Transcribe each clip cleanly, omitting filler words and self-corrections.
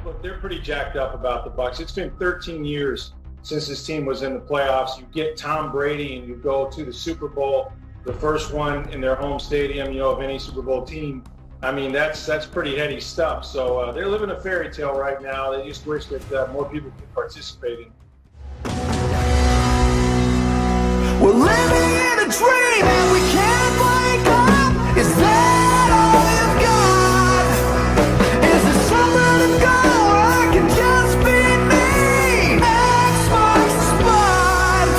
Look, they're pretty jacked up about the Bucs. It's been 13 years since this team was in the playoffs. You get Tom Brady and you go to the Super Bowl, the first one in their home stadium, of any Super Bowl team. I mean, that's pretty heady stuff. So they're living a fairy tale right now. They just wish that more people could participate in it. We're living in a dream and we can't wake up. Is that all you've got? Is there somewhere to go where I can just be me? X marks the spot.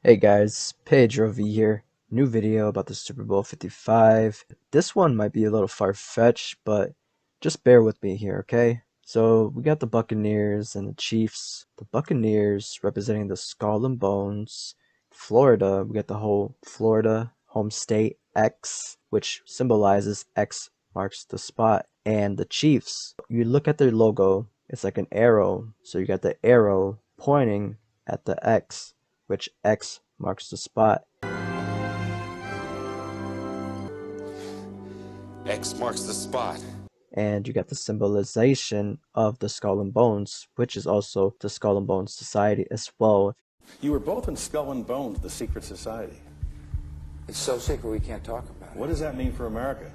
Hey guys, Pedro V here. New video about the Super Bowl 55. This one might be a little far-fetched, but just bear with me here, okay? So we got the Buccaneers and the Chiefs. The Buccaneers representing the Skull and Bones. Florida, we got the whole Florida home state X, which symbolizes X marks the spot. And the Chiefs, you look at their logo, it's like an arrow. So you got the arrow pointing at the X, which X marks the spot. X marks the spot. And you got the symbolization of the Skull and Bones, which is also the Skull and Bones Society as well. You were both in Skull and Bones, the secret society. It's so secret we can't talk about it. What does that mean for America?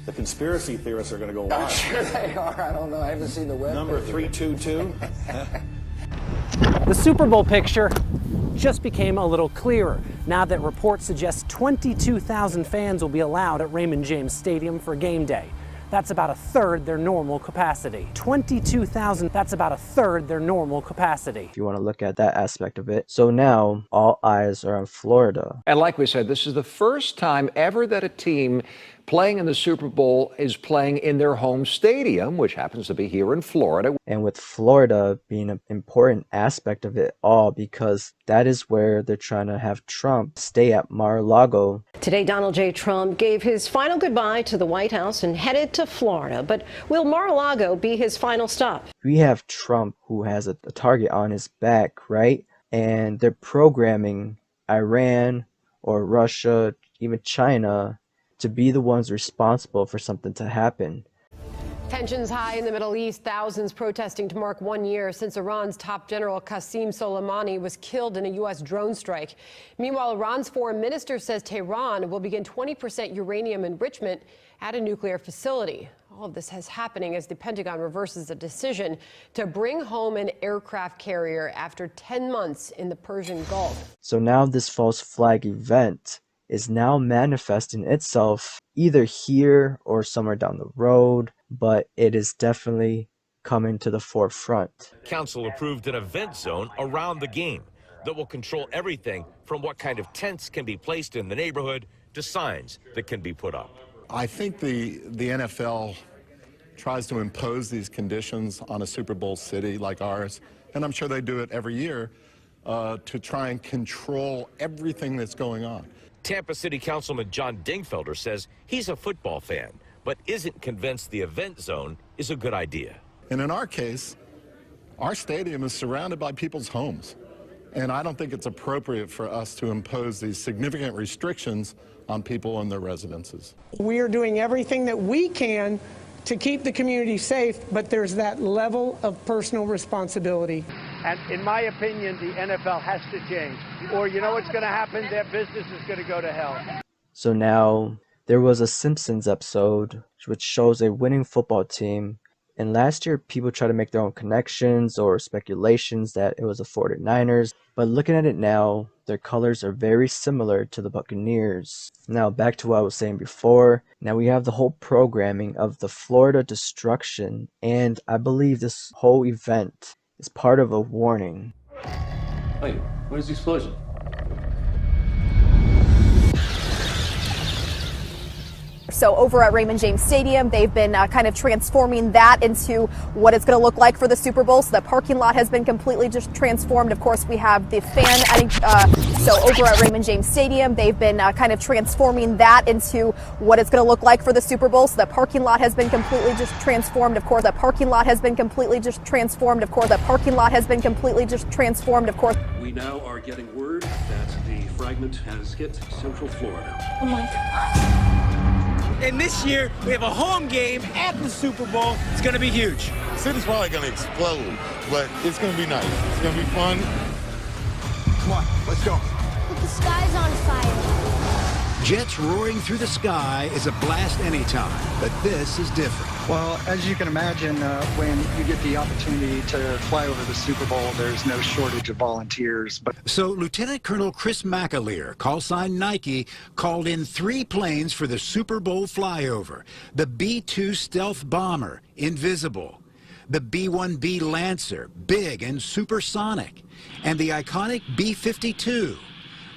The conspiracy theorists are going to go wild. I'm sure they are. I don't know. I haven't seen the web. Number 322. The Super Bowl picture just became a little clearer now that reports suggest 22,000 fans will be allowed at Raymond James Stadium for game day. That's about a third their normal capacity. 22,000, that's about a third their normal capacity. If you want to look at that aspect of it. So now all eyes are on Florida. And like we said, this is the first time ever that a team playing in the Super Bowl is playing in their home stadium, which happens to be here in Florida. And with Florida being an important aspect of it all, because that is where they're trying to have Trump stay at Mar-a-Lago. Today, Donald J. Trump gave his final goodbye to the White House and headed to Florida. But will Mar-a-Lago be his final stop? We have Trump who has a target on his back, right? And they're programming Iran or Russia, even China, to be the ones responsible for something to happen. Tensions high in the Middle East, thousands protesting to mark 1 year since Iran's top general Qasem Soleimani was killed in a U.S. drone strike. Meanwhile, Iran's foreign minister says Tehran will begin 20% uranium enrichment at a nuclear facility. All of this is happening as the Pentagon reverses a decision to bring home an aircraft carrier after 10 months in the Persian Gulf. So now this false flag event is now manifesting itself either here or somewhere down the road, but it is definitely coming to the forefront. Council approved an event zone around the game that will control everything from what kind of tents can be placed in the neighborhood to signs that can be put up. I think the NFL tries to impose these conditions on a Super Bowl city like ours, and I'm sure they do it every year to try and control everything that's going on. Tampa City Councilman John Dingfelder says he's a football fan, but isn't convinced the event zone is a good idea. And in our case, our stadium is surrounded by people's homes. And I don't think it's appropriate for us to impose these significant restrictions on people and their residences. We are doing everything that we can to keep the community safe, but there's that level of personal responsibility. And in my opinion, the NFL has to change. Or you know what's going to happen? Their business is going to go to hell. So now there was a Simpsons episode which shows a winning football team. And last year, people tried to make their own connections or speculations that it was the 49ers. But looking at it now, their colors are very similar to the Buccaneers. Now, back to what I was saying before. Now we have the whole programming of the Florida destruction. And I believe this whole event is part of a warning. Wait, where's the explosion? So over at Raymond James Stadium, they've been kind of transforming that into what it's going to look like for the Super Bowl. So the parking lot has been completely just transformed. Of course, we have the fan. So over at Raymond James Stadium, they've been kind of transforming that into what it's going to look like for the Super Bowl. So the parking lot has been completely just transformed. Of course, the parking lot has been completely just transformed. Of course, the parking lot has been completely just transformed. Of course. We now are getting word that the Friday fragment has hit Central Florida. Oh my God. And this year, we have a home game at the Super Bowl. It's going to be huge. The city's probably going to explode, but it's going to be nice. It's going to be fun. Come on, let's go. But the sky's on fire. Jets roaring through the sky is a blast anytime, but this is different. Well, as you can imagine, when you get the opportunity to fly over the Super Bowl, there's no shortage of volunteers. So Lieutenant Colonel Chris McAleer, call sign Nike, called in 3 planes for the Super Bowl flyover. The B-2 stealth bomber, Invisible. The B-1B Lancer, big and supersonic. And the iconic B-52.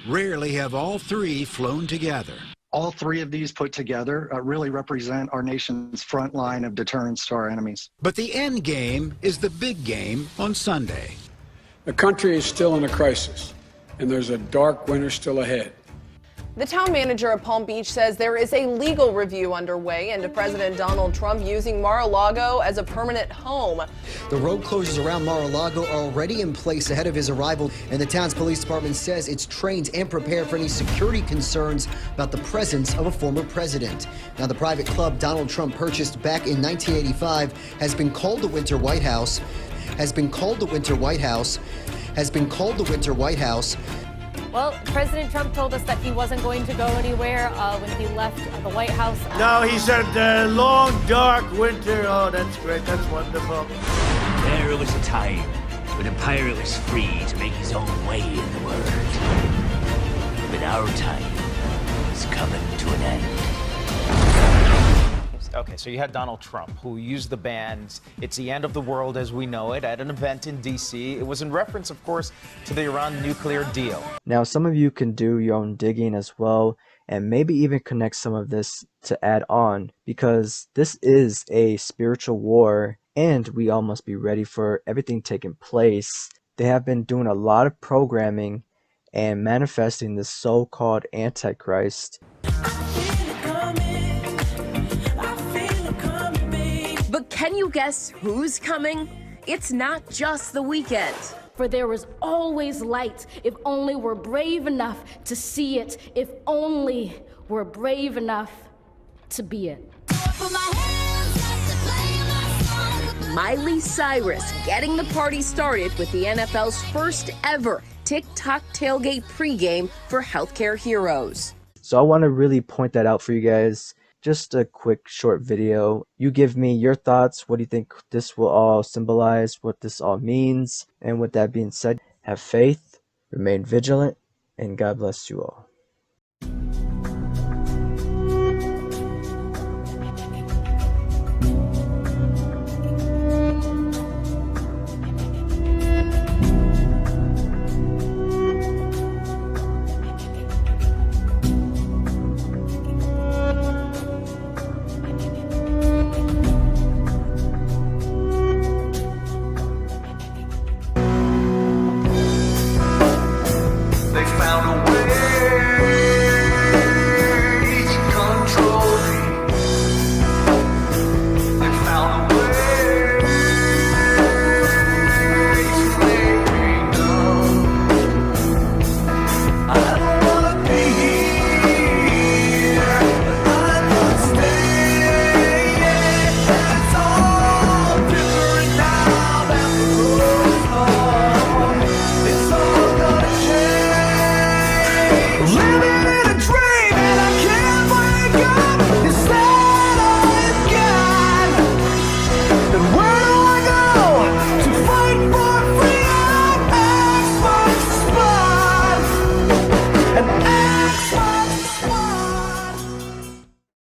Rarely have all 3 flown together. All 3 of these put together really represent our nation's front line of deterrence to our enemies. But the end game is the big game on Sunday. The country is still in a crisis, and there's a dark winter still ahead. The town manager of Palm Beach says there is a legal review underway into President Donald Trump using Mar-a-Lago as a permanent home. The road closures around Mar-a-Lago are already in place ahead of his arrival, and the town's police department says it's trained and prepared for any security concerns about the presence of a former president. Now, the private club Donald Trump purchased back in 1985 has been called the Winter White House, Well, President Trump told us that he wasn't going to go anywhere when he left the White House. No, he said long, dark winter. Oh, that's great. That's wonderful. There was a time when a pirate was free to make his own way in the world. But our time is coming to an end. Okay, so you had Donald Trump, who used the band "It's the End of the World as We Know It" at an event in D.C. It was in reference, of course, to the Iran nuclear deal. Now, some of you can do your own digging as well, and maybe even connect some of this to add on, because this is a spiritual war, and we all must be ready for everything taking place. They have been doing a lot of programming and manifesting the so-called Antichrist. But can you guess who's coming? It's not just The Weeknd. For there is always light if only we're brave enough to see it, if only we're brave enough to be it. Miley Cyrus getting the party started with the NFL's first ever TikTok tailgate pregame for healthcare heroes. So I want to really point that out for you guys. Just a quick short video. You give me your thoughts. What do you think this will all symbolize? What this all means? And with that being said, have faith, remain vigilant, and God bless you all.